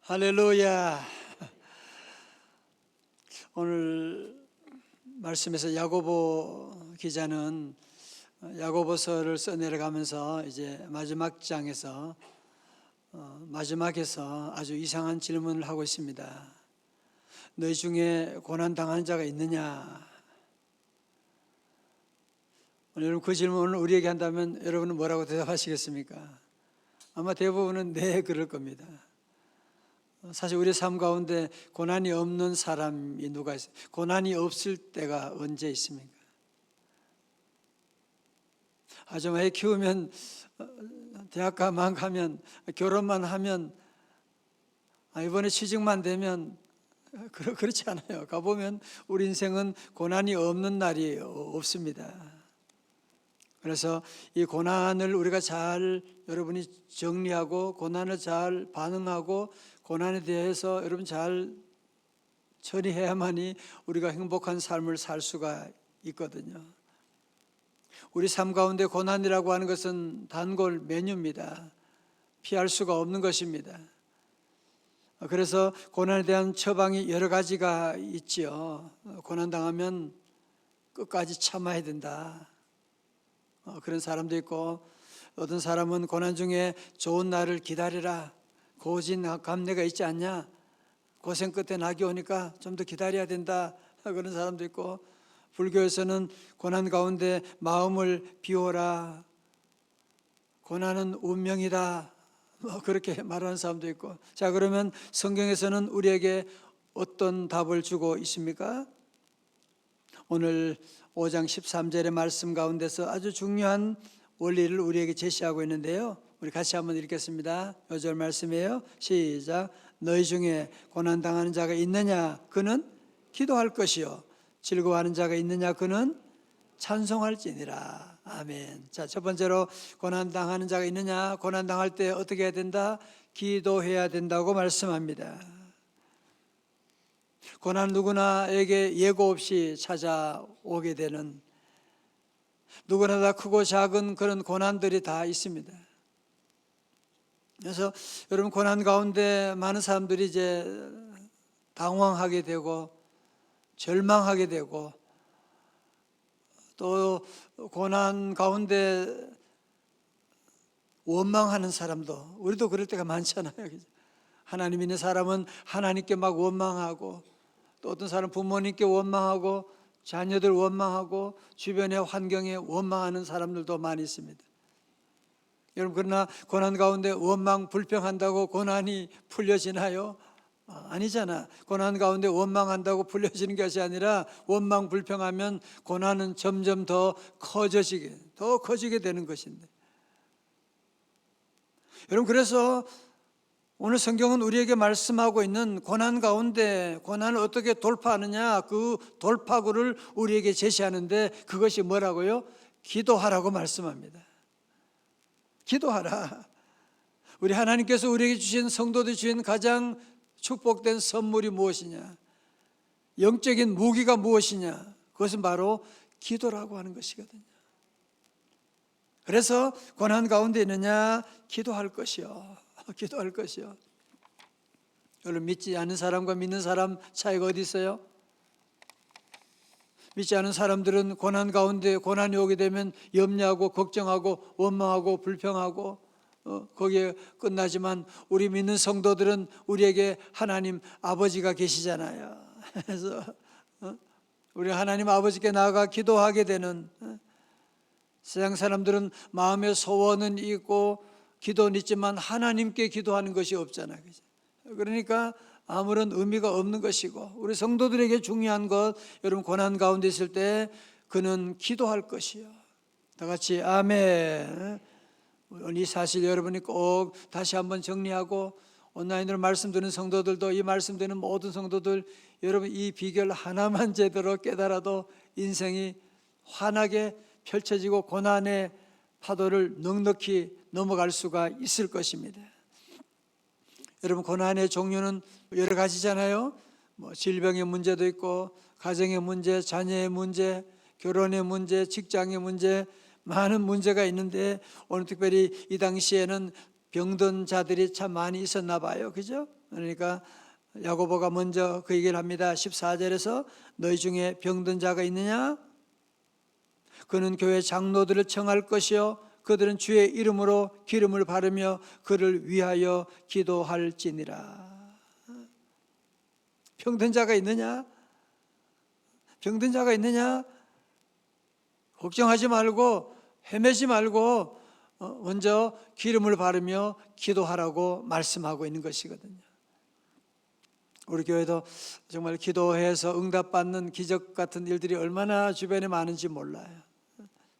할렐루야. 오늘 말씀에서 야고보 기자는 야고보서를 써내려가면서 이제 마지막 장에서 마지막에서 아주 이상한 질문을 하고 있습니다. 너희 중에 고난 당한 자가 있느냐? 여러분, 그 질문을 우리에게 한다면 여러분은 뭐라고 대답하시겠습니까? 아마 대부분은 네, 그럴 겁니다. 사실 우리 삶 가운데 고난이 없는 사람이 누가 있어요? 고난이 없을 때가 언제 있습니까? 아주 애 키우면, 대학가만 가면, 결혼만 하면, 이번에 취직만 되면, 그렇지 않아요. 가보면 우리 인생은 고난이 없는 날이 없습니다. 그래서 이 고난을 우리가 잘 여러분이 정리하고 고난을 잘 반응하고 고난에 대해서 여러분 잘 처리해야만이 우리가 행복한 삶을 살 수가 있거든요. 우리 삶 가운데 고난이라고 하는 것은 단골 메뉴입니다. 피할 수가 없는 것입니다. 그래서 고난에 대한 처방이 여러 가지가 있지요. 고난당하면 끝까지 참아야 된다. 그런 사람도 있고, 어떤 사람은 고난 중에 좋은 날을 기다리라, 고진 감래가 있지 않냐, 고생 끝에 낙이 오니까 좀 더 기다려야 된다, 그런 사람도 있고, 불교에서는 고난 가운데 마음을 비워라, 고난은 운명이다, 그렇게 말하는 사람도 있고. 자, 그러면 성경에서는 우리에게 어떤 답을 주고 있습니까? 오늘 5장 13절의 말씀 가운데서 아주 중요한 원리를 우리에게 제시하고 있는데요, 우리 같이 한번 읽겠습니다. 5절 말씀이에요. 시작. 너희 중에 고난당하는 자가 있느냐? 그는 기도할 것이요, 즐거워하는 자가 있느냐? 그는 찬송할지니라. 아멘. 자, 첫 번째로 고난당하는 자가 있느냐? 고난당할 때 어떻게 해야 된다? 기도해야 된다고 말씀합니다. 고난 누구나에게 예고 없이 찾아오게 되는, 누구나 다 크고 작은 그런 고난들이 다 있습니다. 그래서 여러분, 고난 가운데 많은 사람들이 이제 당황하게 되고 절망하게 되고, 또 고난 가운데 원망하는 사람도, 우리도 그럴 때가 많잖아요. 하나님 있는 사람은 하나님께 막 원망하고, 또 어떤 사람 부모님께 원망하고, 자녀들 원망하고, 주변의 환경에 원망하는 사람들도 많이 있습니다. 여러분, 그러나 고난 가운데 원망 불평한다고 고난이 풀려지나요? 아니잖아. 고난 가운데 원망한다고 풀려지는 것이 아니라, 원망 불평하면 고난은 점점 더 커지게 되는 것인데. 여러분, 그래서 오늘 성경은 우리에게 말씀하고 있는 고난 가운데 고난을 어떻게 돌파하느냐, 그 돌파구를 우리에게 제시하는데, 그것이 뭐라고요? 기도하라고 말씀합니다. 기도하라. 우리 하나님께서 우리에게 주신, 성도들이 주신 가장 축복된 선물이 무엇이냐, 영적인 무기가 무엇이냐, 그것은 바로 기도라고 하는 것이거든요. 그래서 고난 가운데 있느냐? 기도할 것이요, 기도할 것이요. 여러분, 믿지 않는 사람과 믿는 사람 차이가 어디 있어요? 믿지 않은 사람들은 고난 가운데 고난이 오게 되면 염려하고 걱정하고 원망하고 불평하고 거기에 끝나지만, 우리 믿는 성도들은 우리에게 하나님 아버지가 계시잖아요. 그래서 우리 하나님 아버지께 나아가 기도하게 되는, 세상 사람들은 마음의 소원은 있고 기도는 있지만 하나님께 기도하는 것이 없잖아요. 그러니까 아무런 의미가 없는 것이고, 우리 성도들에게 중요한 것, 여러분, 고난 가운데 있을 때 그는 기도할 것이요. 다 같이 아멘. 이 사실 여러분이 꼭 다시 한번 정리하고, 온라인으로 말씀 듣는 성도들도, 이 말씀 듣는 모든 성도들, 여러분, 이 비결 하나만 제대로 깨달아도 인생이 환하게 펼쳐지고 고난의 파도를 넉넉히 넘어갈 수가 있을 것입니다. 여러분, 고난의 종류는 여러 가지잖아요. 질병의 문제도 있고, 가정의 문제, 자녀의 문제, 결혼의 문제, 직장의 문제, 많은 문제가 있는데, 오늘 특별히 이 당시에는 병든 자들이 참 많이 있었나 봐요. 그죠? 그러니까 야고보가 먼저 그 얘기를 합니다. 14절에서 너희 중에 병든 자가 있느냐? 그는 교회 장로들을 청할 것이요 그들은 주의 이름으로 기름을 바르며 그를 위하여 기도할지니라. 병든 자가 있느냐? 병든 자가 있느냐? 걱정하지 말고 헤매지 말고 먼저 기름을 바르며 기도하라고 말씀하고 있는 것이거든요. 우리 교회도 정말 기도해서 응답받는 기적 같은 일들이 얼마나 주변에 많은지 몰라요.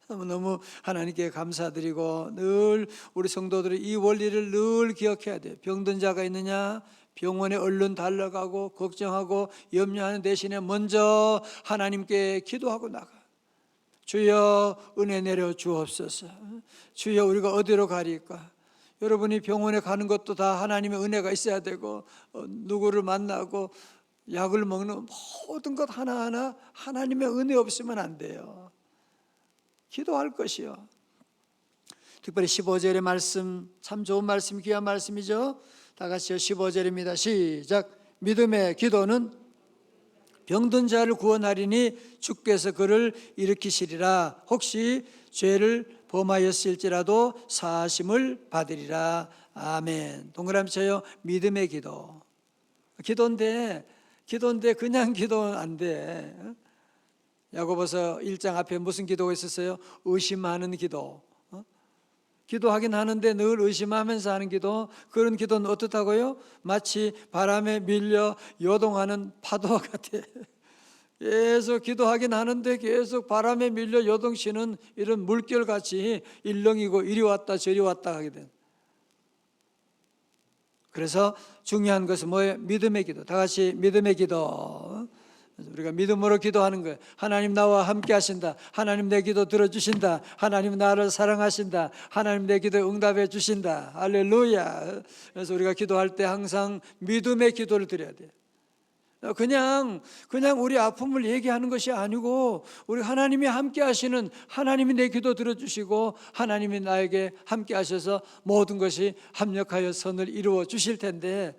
너무 하나님께 감사드리고 늘 우리 성도들이 이 원리를 늘 기억해야 돼요. 병든 자가 있느냐? 병원에 얼른 달려가고 걱정하고 염려하는 대신에 먼저 하나님께 기도하고 나가. 주여 은혜 내려 주옵소서. 주여 우리가 어디로 가리까? 여러분이 병원에 가는 것도 다 하나님의 은혜가 있어야 되고 누구를 만나고 약을 먹는 모든 것 하나하나 하나님의 은혜 없으면 안 돼요. 기도할 것이요. 특별히 15절의 말씀 참 좋은 말씀, 귀한 말씀이죠. 다 같이요. 15절입니다. 시작. 믿음의 기도는 병든 자를 구원하리니 주께서 그를 일으키시리라. 혹시 죄를 범하였을지라도 사하심을 받으리라. 아멘. 동그라미 쳐요. 믿음의 기도. 기도인데 그냥 기도는 안 돼. 야고보서 1장 앞에 무슨 기도가 있었어요? 의심하는 기도. 기도하긴 하는데 늘 의심하면서 하는 기도. 그런 기도는 어떻다고요? 마치 바람에 밀려 요동하는 파도와 같아. 계속 기도하긴 하는데 계속 바람에 밀려 요동치는 이런 물결같이 일렁이고 이리 왔다 저리 왔다 하게 된. 그래서 중요한 것은 뭐예요? 믿음의 기도. 다 같이 믿음의 기도. 우리가 믿음으로 기도하는 거예요. 하나님 나와 함께 하신다. 하나님 내 기도 들어주신다. 하나님 나를 사랑하신다. 하나님 내 기도에 응답해 주신다. 할렐루야. 그래서 우리가 기도할 때 항상 믿음의 기도를 드려야 돼요. 그냥 우리 아픔을 얘기하는 것이 아니고 우리 하나님이 함께 하시는, 하나님이 내 기도 들어주시고 하나님이 나에게 함께 하셔서 모든 것이 합력하여 선을 이루어 주실 텐데,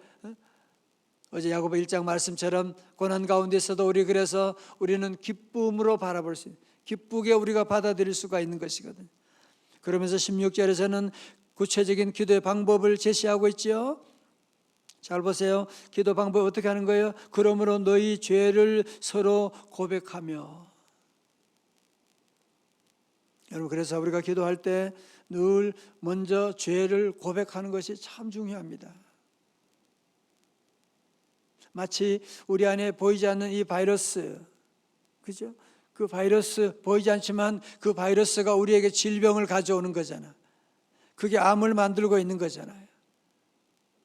어제 야고보 1장 말씀처럼 고난 가운데서도 그래서 우리는 기쁨으로 바라볼 수 있는, 기쁘게 우리가 받아들일 수가 있는 것이거든요. 그러면서 16절에서는 구체적인 기도의 방법을 제시하고 있죠. 잘 보세요. 기도 방법 어떻게 하는 거예요? 그러므로 너희 죄를 서로 고백하며. 여러분, 그래서 우리가 기도할 때 늘 먼저 죄를 고백하는 것이 참 중요합니다. 마치 우리 안에 보이지 않는 이 바이러스, 그죠? 그 바이러스 보이지 않지만 그 바이러스가 우리에게 질병을 가져오는 거잖아. 그게 암을 만들고 있는 거잖아요.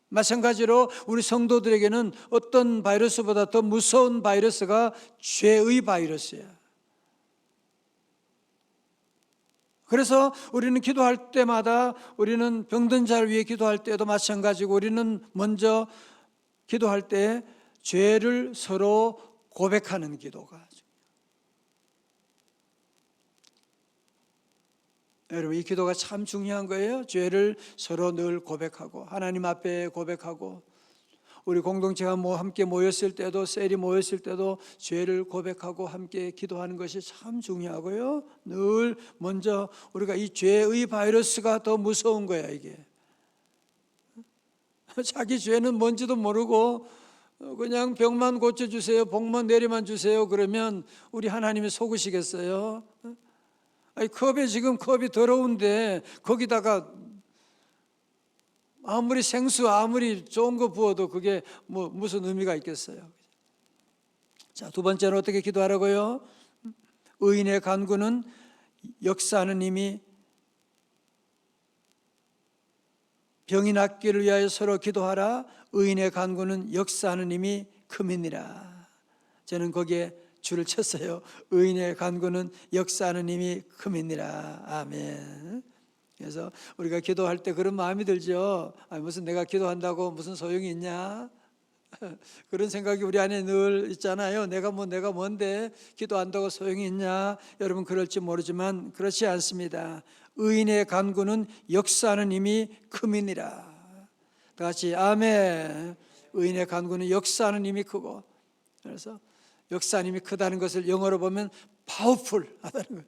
마찬가지로 우리 성도들에게는 어떤 바이러스보다 더 무서운 바이러스가 죄의 바이러스야. 그래서 우리는 기도할 때마다, 우리는 병든 자를 위해 기도할 때도 마찬가지고, 우리는 먼저 기도할 때 죄를 서로 고백하는 기도가. 여러분, 이 기도가 참 중요한 거예요. 죄를 서로 늘 고백하고, 하나님 앞에 고백하고, 우리 공동체가 함께 모였을 때도, 셀이 모였을 때도 죄를 고백하고 함께 기도하는 것이 참 중요하고요. 늘 먼저 우리가 이 죄의 바이러스가 더 무서운 거야, 이게. 자기 죄는 뭔지도 모르고 그냥 병만 고쳐주세요, 복만 내리만 주세요 그러면 우리 하나님이 속으시겠어요? 아니, 컵이 더러운데 거기다가 아무리 생수, 아무리 좋은 거 부어도 그게 무슨 의미가 있겠어요? 자, 두 번째는 어떻게 기도하라고요? 의인의 간구는 역사하는 힘이, 병이 낫기를 위하여 서로 기도하라. 의인의 간구는 역사하는 힘이 큼이니라. 저는 거기에 줄을 쳤어요. 의인의 간구는 역사하는 힘이 큼이니라. 아멘. 그래서 우리가 기도할 때 그런 마음이 들죠. 무슨 내가 기도한다고 무슨 소용이 있냐? 그런 생각이 우리 안에 늘 있잖아요. 내가 뭔데 기도한다고 소용이 있냐? 여러분, 그럴지 모르지만 그렇지 않습니다. 의인의 간구는 역사하는 힘이 큼이니라. 다 같이 아멘. 의인의 간구는 역사하는 힘이 크고, 그래서 역사하는 힘이 크다는 것을 영어로 보면 powerful하다는 거예요.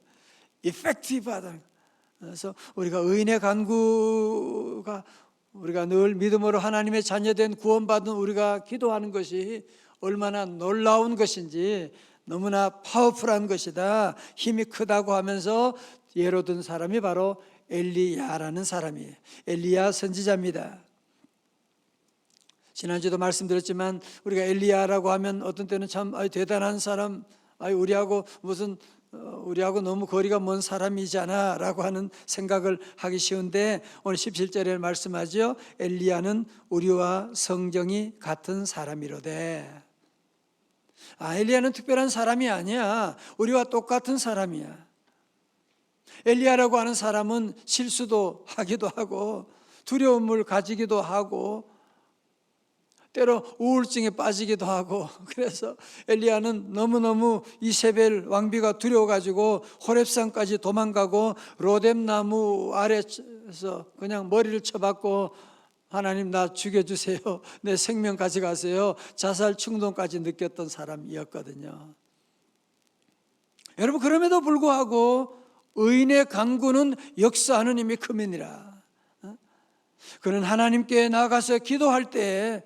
effective하다는 거예요. 그래서 우리가 의인의 간구가 우리가 늘 믿음으로 하나님의 자녀된 구원받은 우리가 기도하는 것이 얼마나 놀라운 것인지, 너무나 파워풀한 것이다, 힘이 크다고 하면서 예로 든 사람이 바로 엘리야라는 사람이에요. 엘리야 선지자입니다. 지난주도 말씀드렸지만 우리가 엘리야라고 하면 어떤 때는 참 대단한 사람, 우리하고 너무 거리가 먼 사람이잖아 라고 하는 생각을 하기 쉬운데, 오늘 17절에 말씀하죠. 엘리야는 우리와 성정이 같은 사람이로되. 엘리야는 특별한 사람이 아니야. 우리와 똑같은 사람이야. 엘리야라고 하는 사람은 실수도 하기도 하고 두려움을 가지기도 하고 때로 우울증에 빠지기도 하고, 그래서 엘리야는 너무너무 이세벨 왕비가 두려워가지고 호렙산까지 도망가고 로뎀나무 아래에서 그냥 머리를 쳐박고 하나님 나 죽여주세요, 내 생명 가져가세요, 자살 충동까지 느꼈던 사람이었거든요. 여러분, 그럼에도 불구하고 의인의 간구는 역사하는 힘이 큼이니라. 그는 하나님께 나가서 기도할 때,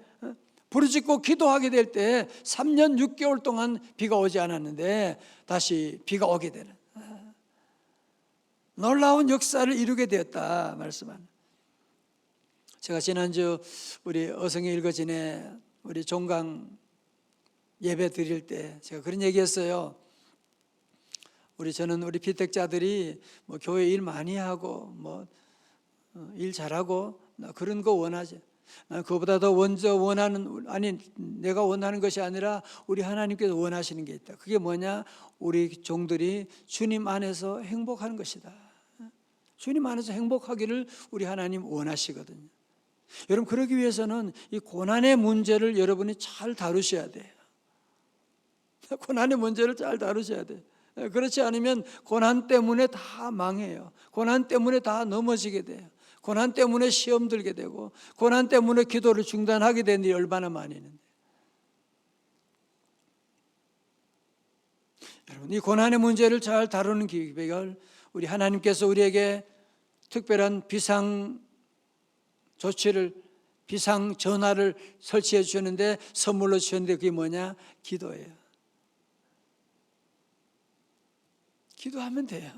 부르짖고 기도하게 될 때 3년 6개월 동안 비가 오지 않았는데 다시 비가 오게 되는 놀라운 역사를 이루게 되었다 말씀하는. 제가 지난주 우리 어성에 읽어지네 우리 종강 예배 드릴 때 제가 그런 얘기했어요. 저는 우리 피택자들이 뭐 교회 일 많이 하고 뭐 일 잘하고 그런 거 원하지. 그보다 더 먼저 원하는, 내가 원하는 것이 아니라 우리 하나님께서 원하시는 게 있다. 그게 뭐냐? 우리 종들이 주님 안에서 행복하는 것이다. 주님 안에서 행복하기를 우리 하나님 원하시거든요. 여러분, 그러기 위해서는 이 고난의 문제를 여러분이 잘 다루셔야 돼요. 고난의 문제를 잘 다루셔야 돼요. 그렇지 않으면 고난 때문에 다 망해요. 고난 때문에 다 넘어지게 돼요. 고난 때문에 시험 들게 되고, 고난 때문에 기도를 중단하게 되는 일이 얼마나 많이 있는데. 여러분, 이 고난의 문제를 잘 다루는 기획을 우리 하나님께서 우리에게 특별한 비상 조치를, 비상 전화를 설치해 주셨는데, 선물로 주셨는데 그게 뭐냐? 기도예요. 기도하면 돼요.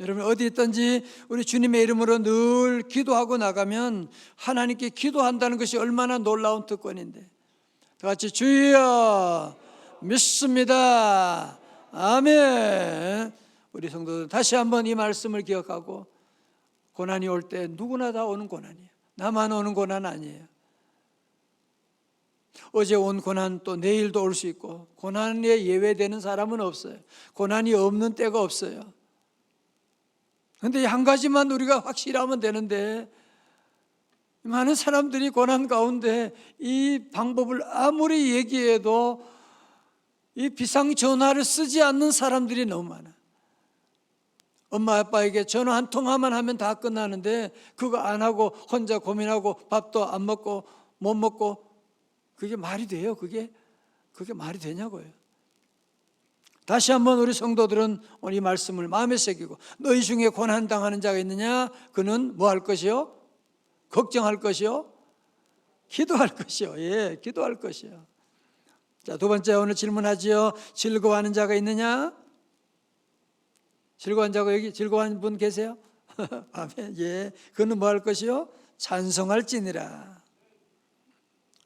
여러분, 어디 있든지 우리 주님의 이름으로 늘 기도하고 나가면 하나님께 기도한다는 것이 얼마나 놀라운 특권인데, 다 같이 주여 믿습니다, 아멘. 우리 성도들 다시 한번 이 말씀을 기억하고, 고난이 올 때 누구나 다 오는 고난이에요. 나만 오는 고난 아니에요. 어제 온 고난 또 내일도 올 수 있고, 고난에 예외되는 사람은 없어요. 고난이 없는 때가 없어요. 그런데 한 가지만 우리가 확실하면 되는데, 많은 사람들이 고난 가운데 이 방법을 아무리 얘기해도 이 비상전화를 쓰지 않는 사람들이 너무 많아. 엄마 아빠에게 전화 한 통화만 하면 다 끝나는데 그거 안 하고 혼자 고민하고 밥도 안 먹고 못 먹고, 그게 말이 돼요? 그게 말이 되냐고요. 다시 한번 우리 성도들은 오늘 이 말씀을 마음에 새기고, 너희 중에 고난당하는 자가 있느냐? 그는 뭐 할 것이요? 걱정할 것이요? 기도할 것이요. 예, 기도할 것이요. 자, 두 번째 오늘 질문하지요. 즐거워하는 자가 있느냐? 즐거워하는 자가 여기 즐거워하는 분 계세요? 아멘. 예, 그는 뭐 할 것이요? 찬송할지니라.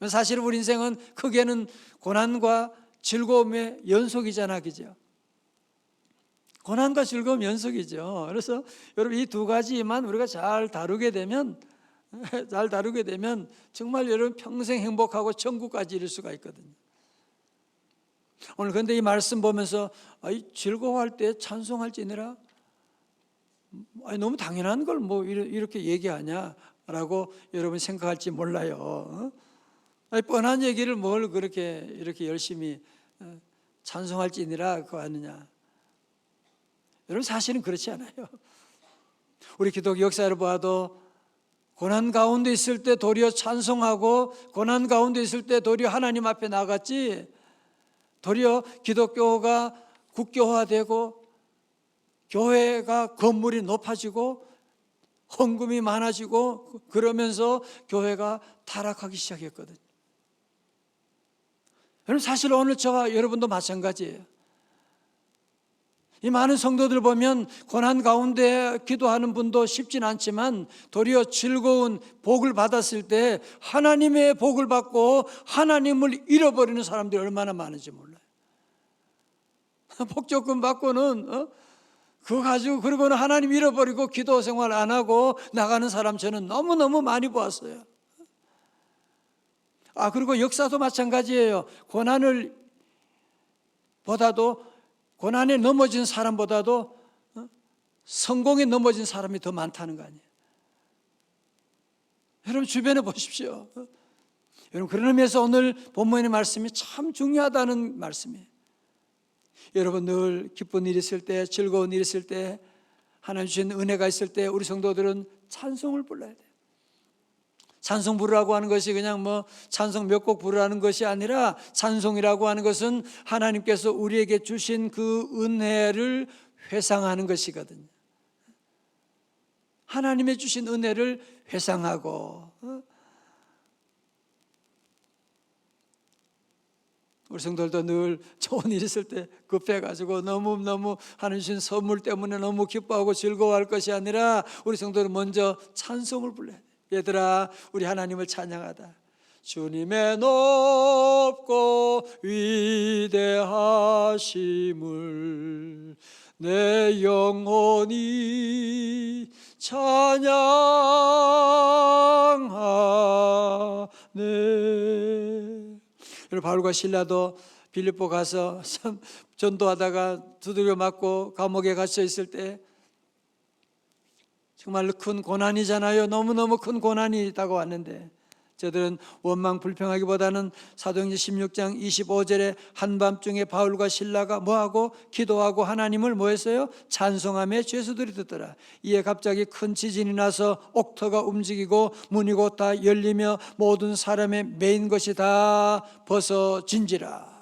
사실 우리 인생은 크게는 고난과 즐거움의 연속이잖아, 그죠? 고난과 즐거움 연속이죠. 그래서 여러분, 이 두 가지만 우리가 잘 다루게 되면 정말 여러분 평생 행복하고 천국까지 이룰 수가 있거든요. 오늘 그런데 이 말씀 보면서 즐거워할 때 찬송할지니라, 너무 당연한 걸 뭐 이렇게 얘기하냐라고 여러분 생각할지 몰라요. 뻔한 얘기를 뭘 이렇게 열심히 찬송할지니라 그거 하느냐. 여러분, 사실은 그렇지 않아요. 우리 기독교 역사를 봐도 고난 가운데 있을 때 도리어 찬송하고 고난 가운데 있을 때 도리어 하나님 앞에 나갔지, 도리어 기독교가 국교화되고 교회가 건물이 높아지고 헌금이 많아지고 그러면서 교회가 타락하기 시작했거든요. 여러분, 사실 오늘 저와 여러분도 마찬가지예요. 이 많은 성도들 보면 고난 가운데 기도하는 분도 쉽진 않지만 도리어 즐거운 복을 받았을 때 하나님의 복을 받고 하나님을 잃어버리는 사람들이 얼마나 많은지 몰라요. 복적금 받고는 그거 가지고 그러고는 하나님 잃어버리고 기도 생활 안 하고 나가는 사람 저는 너무너무 많이 보았어요. 그리고 역사도 마찬가지예요. 고난에 넘어진 사람보다도 성공에 넘어진 사람이 더 많다는 거 아니에요. 여러분 주변에 보십시오. 여러분, 그런 의미에서 오늘 본문의 말씀이 참 중요하다는 말씀이에요. 여러분, 늘 기쁜 일 있을 때, 즐거운 일 있을 때, 하나님 주신 은혜가 있을 때 우리 성도들은 찬송을 불러야 돼요. 찬송 부르라고 하는 것이 그냥 찬송 몇 곡 부르라는 것이 아니라, 찬송이라고 하는 것은 하나님께서 우리에게 주신 그 은혜를 회상하는 것이거든요. 하나님의 주신 은혜를 회상하고, 우리 성도들도 늘 좋은 일 있을 때 급해가지고 너무 하나님 주신 선물 때문에 너무 기뻐하고 즐거워할 것이 아니라 우리 성도들은 먼저 찬송을 불러야 돼요. 얘들아, 우리 하나님을 찬양하다. 주님의 높고 위대하심을 내 영혼이 찬양하네. 바울과 실라도 빌립보 가서 참 전도하다가 두들겨 맞고 감옥에 갇혀 있을 때 정말로 큰 고난이잖아요. 너무너무 큰 고난이 다가왔는데 저들은 원망 불평하기보다는 사도행전 16장 25절에 한밤중에 바울과 실라가 뭐하고 기도하고 하나님을 뭐했어요? 찬송하며 죄수들이 듣더라. 이에 갑자기 큰 지진이 나서 옥터가 움직이고 문이 곧 다 열리며 모든 사람의 매인 것이 다 벗어진지라.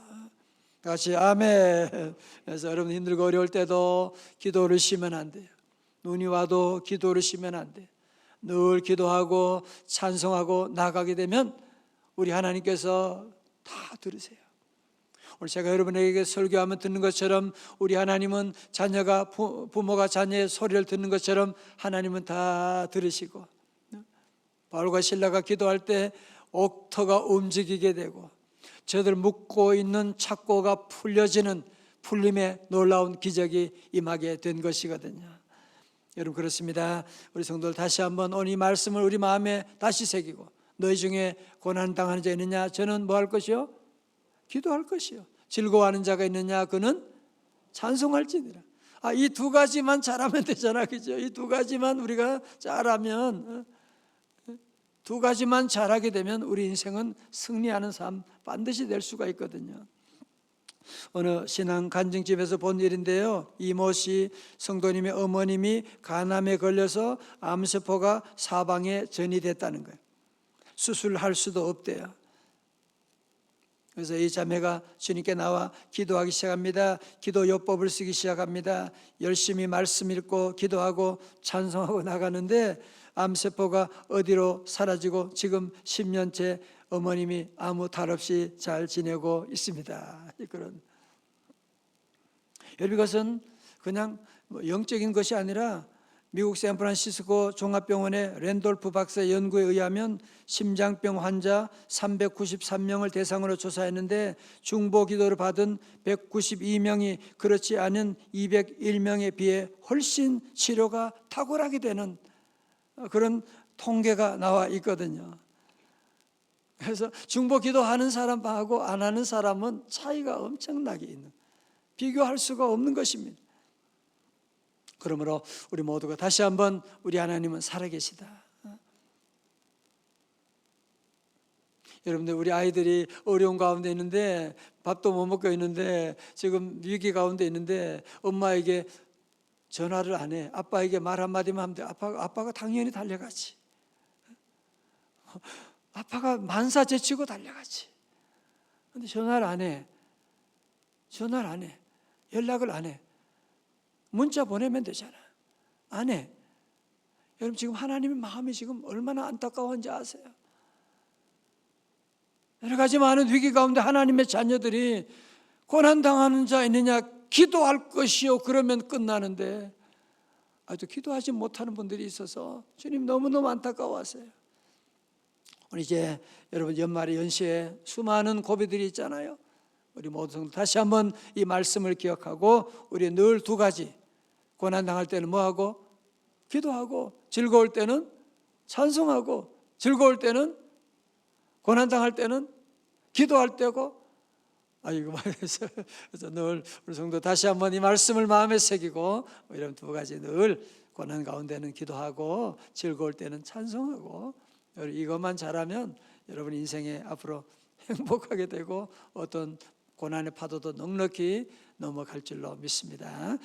같이 아멘. 그래서 여러분, 힘들고 어려울 때도 기도를 쉬면 안 돼요. 눈이 와도 기도를 쉬면 안 돼요. 늘 기도하고 찬송하고 나가게 되면 우리 하나님께서 다 들으세요. 오늘 제가 여러분에게 설교하면 듣는 것처럼 우리 하나님은 부모가 자녀의 소리를 듣는 것처럼 하나님은 다 들으시고, 바울과 실라가 기도할 때 옥터가 움직이게 되고 저들 묶고 있는 착고가 풀려지는 풀림의 놀라운 기적이 임하게 된 것이거든요. 여러분, 그렇습니다. 우리 성도들 다시 한번 오늘 이 말씀을 우리 마음에 다시 새기고, 너희 중에 고난 당하는 자 있느냐? 저는 뭐 할 것이요? 기도할 것이요. 즐거워하는 자가 있느냐? 그는 찬송할지니라. 이 두 가지만 잘하면 되잖아, 그죠? 이 두 가지만 우리가 잘하면, 두 가지만 잘하게 되면 우리 인생은 승리하는 삶 반드시 될 수가 있거든요. 어느 신앙 간증집에서 본 일인데요, 이모씨 성도님의 어머님이 간암에 걸려서 암세포가 사방에 전이됐다는 거예요. 수술할 수도 없대요. 그래서 이 자매가 주님께 나와 기도하기 시작합니다. 기도 요법을 쓰기 시작합니다. 열심히 말씀 읽고 기도하고 찬송하고 나가는데 암세포가 어디로 사라지고 지금 10년째 어머님이 아무 탈 없이 잘 지내고 있습니다. 그런, 여러분, 이것은 그냥 영적인 것이 아니라 미국 샌프란시스코 종합병원의 랜돌프 박사의 연구에 의하면 심장병 환자 393명을 대상으로 조사했는데 중보 기도를 받은 192명이 그렇지 않은 201명에 비해 훨씬 치료가 탁월하게 되는 그런 통계가 나와 있거든요. 그래서 중보 기도하는 사람하고 안 하는 사람은 차이가 엄청나게 있는, 비교할 수가 없는 것입니다. 그러므로 우리 모두가 다시 한번 우리 하나님은 살아계시다. 여러분들, 우리 아이들이 어려운 가운데 있는데 밥도 못 먹고 있는데 지금 위기 가운데 있는데 엄마에게 전화를 안 해. 아빠에게 말 한마디만 하면 돼. 아빠가 당연히 달려가지. 아빠가 만사 제치고 달려가지. 근데 전화를 안 해. 전화를 안 해. 연락을 안 해. 문자 보내면 되잖아. 안 해. 여러분 지금 하나님의 마음이 지금 얼마나 안타까운지 아세요? 여러 가지 많은 위기 가운데 하나님의 자녀들이 고난당하는 자 있느냐 기도할 것이요 그러면 끝나는데 아주 기도하지 못하는 분들이 있어서 주님 너무너무 안타까워하세요. 오늘 이제 여러분 연말에 연시에 수많은 고비들이 있잖아요. 우리 모두 성도 다시 한번 이 말씀을 기억하고 우리 늘 두 가지, 고난당할 때는 뭐하고? 기도하고, 즐거울 때는 찬송하고, 즐거울 때는 고난당할 때는 기도할 때고. 이거 말해서 늘 우리 성도 다시 한번 이 말씀을 마음에 새기고 이런 두 가지 늘 고난 가운데는 기도하고 즐거울 때는 찬송하고 이것만 잘하면 여러분 인생에 앞으로 행복하게 되고 어떤 고난의 파도도 넉넉히 넘어갈 줄로 믿습니다.